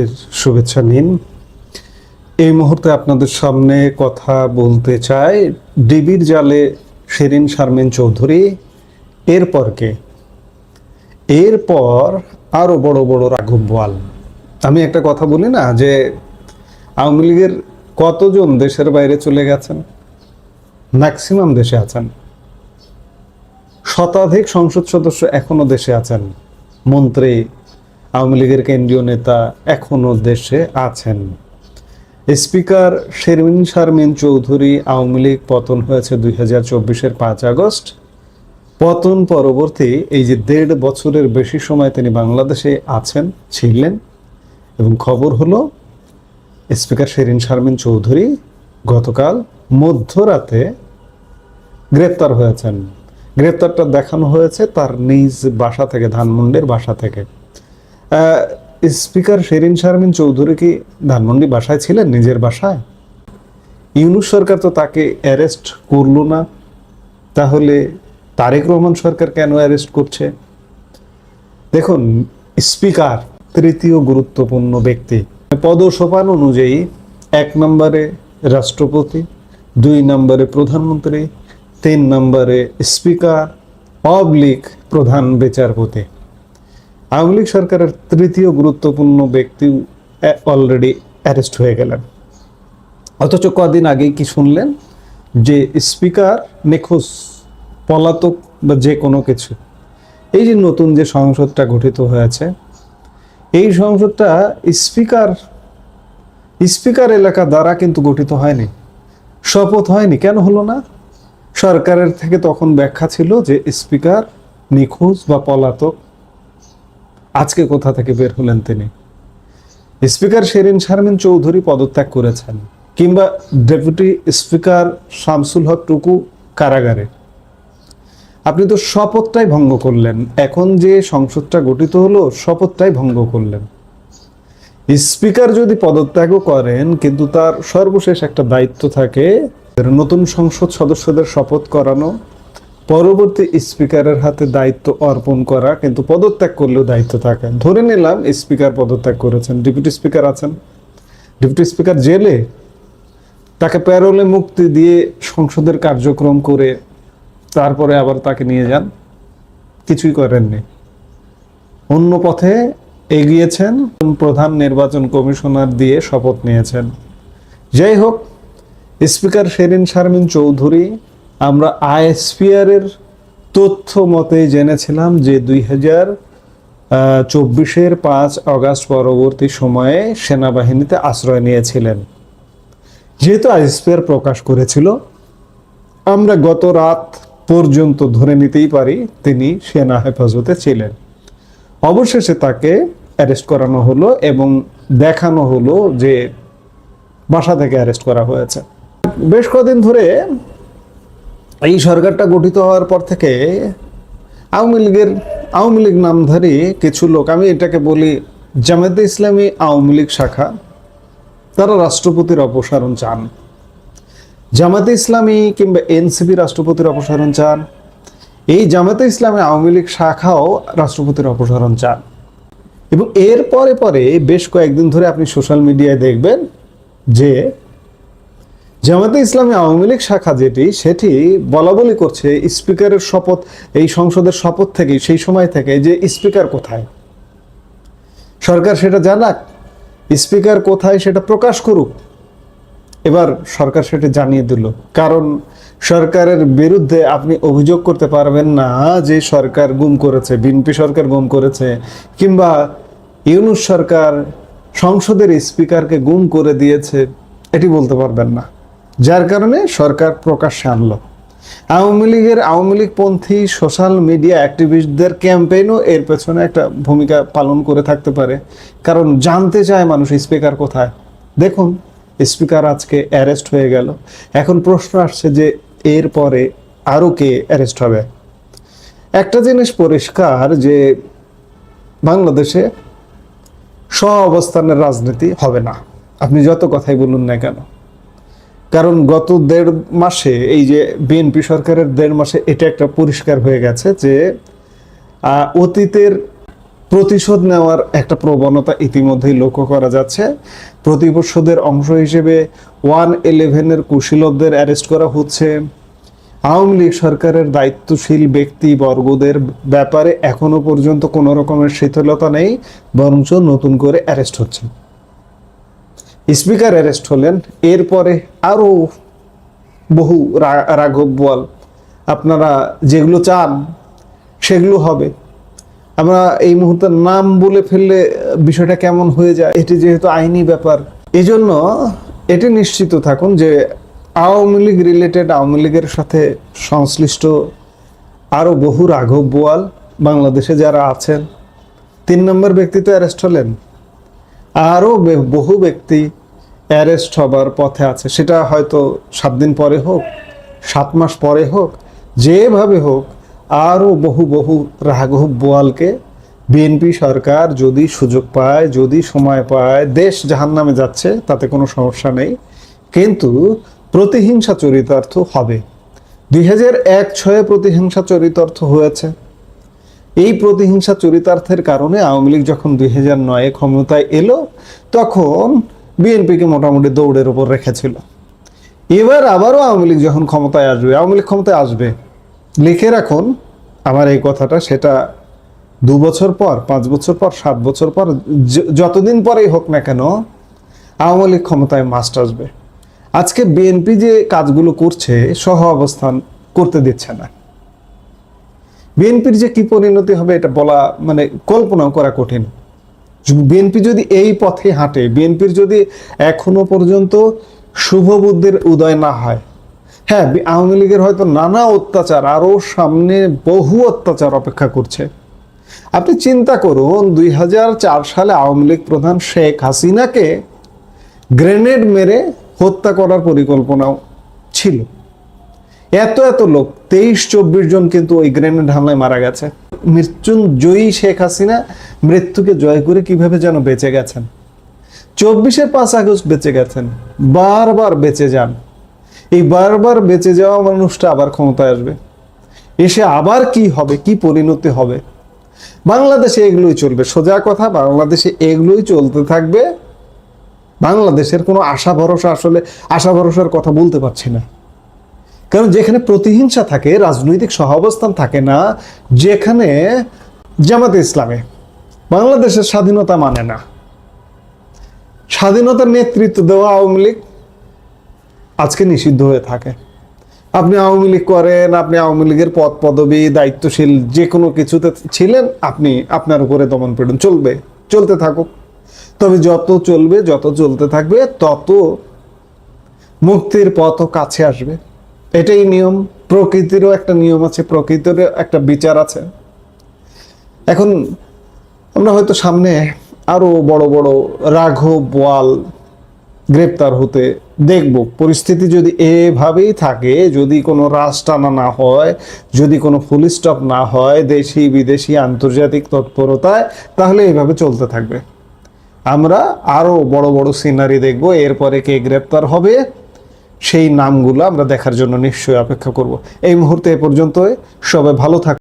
এর শুভেচ্ছা নিন। এই মুহূর্তে আপনাদের সামনে কথা বলতে চাই ডিবির জালে শিরীন শারমিন চৌধুরী। এরপর আরো বড় বড় রাঘব বোয়াল। আমি একটা কথা বলি না যে আওয়ামী লীগের কতজন দেশের বাইরে চলে গেছেন? ম্যাক্সিমাম দেশে আছেন। শতাধিক সংসদ সদস্য এখনো দেশে আছেন। মন্ত্রী, আওয়ামী লীগের কেন্দ্রীয় নেতা এখনো দেশে আছেন। স্পিকার শিরীন শারমিন চৌধুরী আওয়ামী লীগ পতন হয়েছে 2024-এর 5 আগস্ট। পতন পরবর্তী এই যে 1.5 বছরের বেশি সময় তিনি বাংলাদেশে ছিলেন এবং খবর হলো স্পিকার শিরীন শারমিন চৌধুরী গতকাল মধ্যরাতে গ্রেপ্তার হয়েছেন। গ্রেপ্তারটা দেখানো হয়েছে তার নিজ বাসা থেকে, ধানমন্ডির বাসা থেকে। স্পিকার শিরীন শারমিন চৌধুরী কি ধানমন্ডি বাসায় ছিলেন, নিজের বাসায়? ইউনূস সরকার তো তাকে অ্যারেস্ট করলো না, তাহলে তারেক রহমান সরকার কেন অ্যারেস্ট করছে? দেখুন, স্পিকার তৃতীয় গুরুত্বপূর্ণ ব্যক্তি। পদসোপান অনুযায়ী 1 নম্বরে রাষ্ট্রপতি, 2 নম্বরে প্রধানমন্ত্রী, 3 নম্বরে স্পিকার অবলিক প্রধান বিচারপতি। আওয়ামী লীগ সরকারের তৃতীয় গুরুত্বপূর্ণ ব্যক্তি অলরেডি অ্যারেস্ট হয়ে গেলেন। অথচ কদিন আগেই কি শুনলেন যে স্পিকার নিখোঁজ, পলাতক বা যে কোনো কিছু। এই যে নতুন যে সংসদটা গঠিত হয়েছে, এই সংসদটা স্পিকার এলাকা দ্বারা কিন্তু গঠিত হয়নি, শপথ হয়নি। কেন হলো না? সরকারের থেকে তখন ব্যাখ্যা ছিল যে স্পিকার নিখোঁজ বা পলাতক। আজকে কোথা থেকে বের হলেন তিনি? স্পিকার শিরীন শারমিন চৌধুরী পদত্যাগ করেছেন, কিংবা ডেপুটি স্পিকার শামসুল হক টুকু কারাগারে। আপনি তো শপথটাই ভঙ্গ করলেন। এখন যে সংসদটা গঠিত হলো, শপথটাই ভঙ্গ করলেন। স্পিকার যদি পদত্যাগও করেন, কিন্তু তার সর্বশেষ একটা দায়িত্ব থাকে, নতুন সংসদ সদস্যদের শপথ করানো, পরবর্তী স্পিকারের হাতে দায়িত্ব অর্পণ করা। কিন্তু পদত্যাগ করলেও দায়িত্ব থাকে। ধরে নিলাম স্পিকার পদত্যাগ করেছেন, ডেপুটি স্পিকার আছেন, ডেপুটি স্পিকার জেলে, তাকে প্যারোলে মুক্তি দিয়ে সংসদের কার্যক্রম করে তারপরে আবার তাকে নিয়ে যান। কিছুই করেননি, অন্য পথে এগিয়েছেন, প্রধান নির্বাচন কমিশনার দিয়ে শপথ নিয়েছেন। যাই হোক, স্পিকার শিরীন শারমিন চৌধুরী, আমরা আইএসপিআর এর তথ্য মতে জেনেছিলাম যে 2024-এর 5 আগস্ট পরবর্তী সময়ে সেনাবাহিনীতে আশ্রয় নিয়েছিলেন। যেহেতু আইএসপিআর প্রকাশ করেছিল, আমরা গত রাত পর্যন্ত ধরে নিতেই পারি তিনি সেনা হেফাজতে ছিলেন। অবশেষে তাকে অ্যারেস্ট করানো হলো এবং দেখানো হলো যে বাসা থেকে অ্যারেস্ট করা হয়েছে। বেশ কদিন ধরে এই সরকারটা গঠিত হওয়ার পর থেকে আওয়ামী লীগ নামধারী কিছু লোক, আমি এটাকে বলি জামায়াতে ইসলামী আওয়ামী লীগ শাখা, তারা রাষ্ট্রপতির অপসারণ চান। জামায়াতে ইসলামী কিংবা এনসিপি রাষ্ট্রপতির অপসারণ চান। এই জামায়াতে ইসলামী আওয়ামী লীগ শাখাও রাষ্ট্রপতির অপসারণ চান। এবং এর পরে বেশ কয়েকদিন ধরে আপনি সোশ্যাল মিডিয়ায় দেখবেন যে জামায়াতে ইসলামী আওয়ামী লীগ শাখা সেটি বলা বলি করছে স্পিকারের শপথ, এই সংসদের শপথ থেকে, সেই সময় থেকে, যে স্পিকার কোথায়, সরকার সেটা জানাক, স্পিকার কোথায় সেটা প্রকাশ করুক। এবার সরকার সেটা জানিয়ে দিল। কারণ সরকারের বিরুদ্ধে আপনি অভিযোগ করতে পারবেন না যে সরকার গুম করেছে, বিএনপি সরকার গুম করেছে, কিংবা ইউনূস সরকার সংসদের স্পিকারকে গুম করে দিয়েছে, এটি বলতে পারবেন না। যার কারণে সরকার প্রকাশ্যে আনলো। আওয়ামী লীগপন্থী সোশ্যাল মিডিয়া অ্যাক্টিভিস্টদের ক্যাম্পেইনও এর পেছনে একটা ভূমিকা পালন করে থাকতে পারে। কারণ জানতে চায় মানুষ স্পিকার কোথায়। দেখুন, স্পিকার আজকে অ্যারেস্ট হয়ে গেল। এখন প্রশ্ন আসছে যে এরপরে আরও কে অ্যারেস্ট হবে? একটা জিনিস পরিষ্কার যে বাংলাদেশে সহাবস্থানের রাজনীতি হবে না, আপনি যত কথাই বলুন না কেন। কারণ গত 1.5 মাসে, এই যে বিএনপি সরকারের 1.5 মাসে, এটা একটা পরিষ্কার হয়ে গেছে যে অতীতের প্রতিশোধ নেওয়ার একটা প্রবণতা ইতিমধ্যেই লক্ষ্য করা যাচ্ছে। প্রতিশোধের অংশ হিসেবে 111-এর কুশীলবদের অ্যারেস্ট করা হচ্ছে। আওয়ামী লীগ সরকারের দায়িত্বশীল ব্যক্তিবর্গদের ব্যাপারে এখনো পর্যন্ত কোনো রকমের শিথিলতা নেই, বরঞ্চ নতুন করে অ্যারেস্ট হচ্ছে। স্পিকার অ্যারেস্ট হলেন, এরপরে আরো বহু রাঘব বোয়াল, আপনারা যেগুলো চান সেগুলো হবে। আমরা এই মুহূর্তে নাম বলে ফেললে বিষয়টা কেমন হয়ে যায়, এটি যেহেতু আইনি ব্যাপার, এজন্য এটি নিশ্চিত থাকুন যে আওয়ামী লীগ রিলেটেড, আওয়ামী লীগের সাথে সংশ্লিষ্ট আরো বহু রাঘব বোয়াল বাংলাদেশে যারা আছেন, 3 নম্বর ব্যক্তি তো অ্যারেস্ট হলেন, আরো বহু ব্যক্তি অ্যারেস্ট হবার পথে আছে। সেটা হয়তো 7 দিন পরে হোক, 7 মাস পরে হোক, যেভাবে হোক, আরো বহু বহু রাঘব বোয়ালকে বিএনপি সরকার যদি সুযোগ পায়, যদি সময় পায়, দেশ জাহান্নামে যাচ্ছে তাতে কোনো সমস্যা নেই, কিন্তু প্রতিহিংসা চরিতার্থ হবে। 2001-06 প্রতিহিংসা চরিতার্থ হয়েছে। এই প্রতিহিংসা চরিতার্থের কারণে আওয়ামী লীগ যখন 2009-এ ক্ষমতায় এলো, তখন বিএনপিকে মোটামুটি দৌড়ের উপর রেখেছিল। এবার আবারও আওয়ামী লীগ যখন ক্ষমতায় আসবে, আওয়ামী লীগ ক্ষমতায় আসবে, লিখে রাখুন আমার এই কথাটা, সেটা 2 বছর পর, 5 বছর পর, 7 বছর পর, যতদিন পরেই হোক না কেন, আওয়ামী লীগ ক্ষমতায় মাস্ট আসবে। আজকে বিএনপি যে কাজগুলো করছে, সহ অবস্থান করতে দিচ্ছে না। বিএনপির যে কি পরিণতি হবে এটা বলা, মানে কল্পনাও করা কঠিন। বিএনপি যদি এই পথে হাঁটে, বিএনপির যদি এখনো পর্যন্ত শুভ বুদ্ধির উদয় না হয়, হ্যাঁ, আওয়ামী লীগের হয়তো নানা অত্যাচার, আরো সামনে বহু অত্যাচার অপেক্ষা করছে। আপনি চিন্তা করুন, 2004 সালে আওয়ামী লীগ প্রধান শেখ হাসিনাকে গ্রেনেড মেরে হত্যা করার পরিকল্পনাও ছিল। এত এত লোক, 23-24 জন কিন্তু ওই গ্রেনেড হামলায় মারা গেছে। মৃত্যুঞ্জয়ী শেখ হাসিনা মৃত্যুকে জয় করে কিভাবে যেন বেঁচে গেছেন। 24-এর 5 আগস্ট বেঁচে গেছেন, বারবার বেঁচে যান। এই বারবার বেঁচে যাওয়া মানুষটা আবার ক্ষমতায় আসবে, এসে আবার কি হবে, কি পরিণতি হবে। বাংলাদেশে এগুলোই চলবে, সোজা কথা, বাংলাদেশে এগুলোই চলতে থাকবে। বাংলাদেশের কোনো আশা ভরসা, আসলে আশা ভরসার কথা বলতে পারছি না, কারণ যেখানে প্রতিহিংসা থাকে, রাজনৈতিক সহাবস্থান থাকে না, যেখানে জামাতে ইসলামে বাংলাদেশের স্বাধীনতা মানে না, স্বাধীনতার নেতৃত্ব দেওয়া আওয়ামী লীগ আজকে নিষিদ্ধ হয়ে থাকে। আপনি আওয়ামী লীগ করেন, আপনি আওয়ামী লীগের পদ পদবি, দায়িত্বশীল যে কোনো কিছুতে ছিলেন, আপনি আপনার উপরে দমন পীড়ন চলবে, চলতে থাকুক। তবে যত চলবে, যত চলতে থাকবে, তত মুক্তির পথ কাছে আসবে। এটাই নিয়ম। প্রকৃতিরও একটা নিয়ম আছে, প্রকৃতির একটা বিচার আছে। এখন আমরা হয়তো সামনে আরো বড় বড় রাঘব বোয়াল গ্রেপ্তার হতে দেখব। পরিস্থিতি যদি এভাবেই থাকে, যদি কোনো রাশ টানা না হয়, যদি কোনো ফুল স্টপ না হয় দেশি বিদেশি আন্তর্জাতিক তৎপরতায়, তাহলে এইভাবে চলতে থাকবে। আমরা আরো বড় বড় সিনারি দেখব। এরপরে কে গ্রেপ্তার হবে, সেই নামগুলো আমরা দেখার জন্য নিশ্চয়ই অপেক্ষা করব। এই মুহূর্তে এ পর্যন্তই। সবাই ভালো থাকুন।